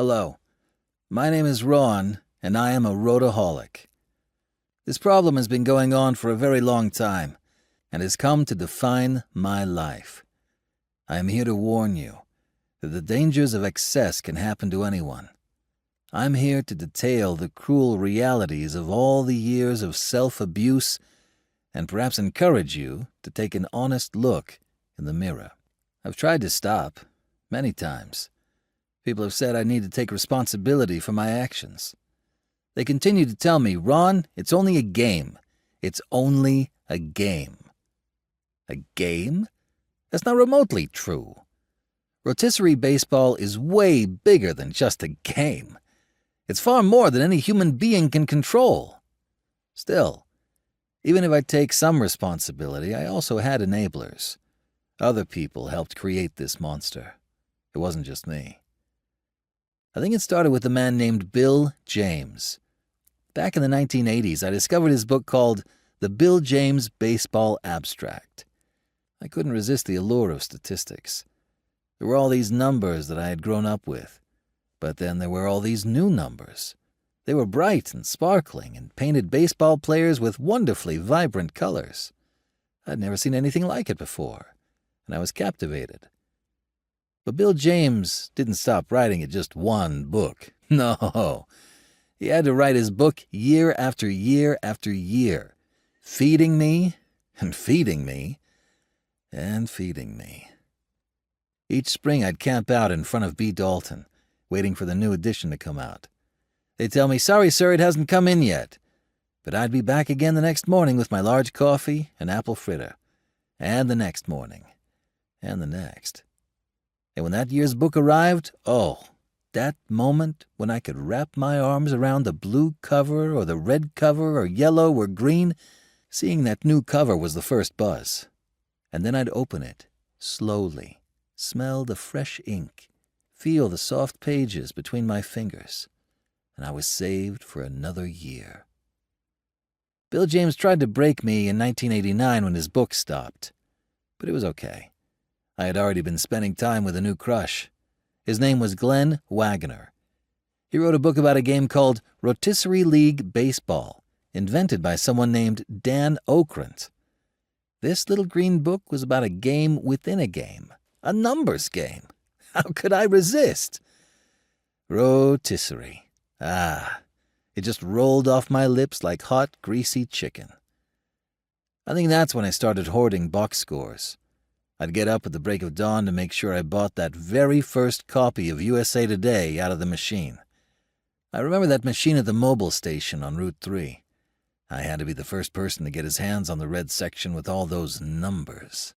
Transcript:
Hello, my name is Ron, and I am a roadaholic. This problem has been going on for a very long time, and has come to define my life. I am here to warn you that the dangers of excess can happen to anyone. I'm here to detail the cruel realities of all the years of self-abuse and perhaps encourage you to take an honest look in the mirror. I've tried to stop, many times. People have said I need to take responsibility for my actions. They continue to tell me, Ron, it's only a game. It's only a game. A game? That's not remotely true. Rotisserie baseball is way bigger than just a game. It's far more than any human being can control. Still, even if I take some responsibility, I also had enablers. Other people helped create this monster. It wasn't just me. I think it started with a man named Bill James. Back in the 1980s, I discovered his book called The Bill James Baseball Abstract. I couldn't resist the allure of statistics. There were all these numbers that I had grown up with, but then there were all these new numbers. They were bright and sparkling and painted baseball players with wonderfully vibrant colors. I'd never seen anything like it before, and I was captivated. But Bill James didn't stop writing at just one book. No, he had to write his book year after year after year, feeding me and feeding me and feeding me. Each spring I'd camp out in front of B. Dalton, waiting for the new edition to come out. They'd tell me, sorry, sir, it hasn't come in yet. But I'd be back again the next morning with my large coffee and apple fritter. And the next morning. And the next. And when that year's book arrived, oh, that moment when I could wrap my arms around the blue cover or the red cover or yellow or green, seeing that new cover was the first buzz. And then I'd open it, slowly, smell the fresh ink, feel the soft pages between my fingers, and I was saved for another year. Bill James tried to break me in 1989 when his book stopped, but it was okay. I had already been spending time with a new crush. His name was Glenn Wagner. He wrote a book about a game called Rotisserie League Baseball, invented by someone named Dan Okrent. This little green book was about a game within a game, a numbers game. How could I resist? Rotisserie. It just rolled off my lips like hot, greasy chicken. I think that's when I started hoarding box scores. I'd get up at the break of dawn to make sure I bought that very first copy of USA Today out of the machine. I remember that machine at the Mobil station on Route 3. I had to be the first person to get his hands on the red section with all those numbers.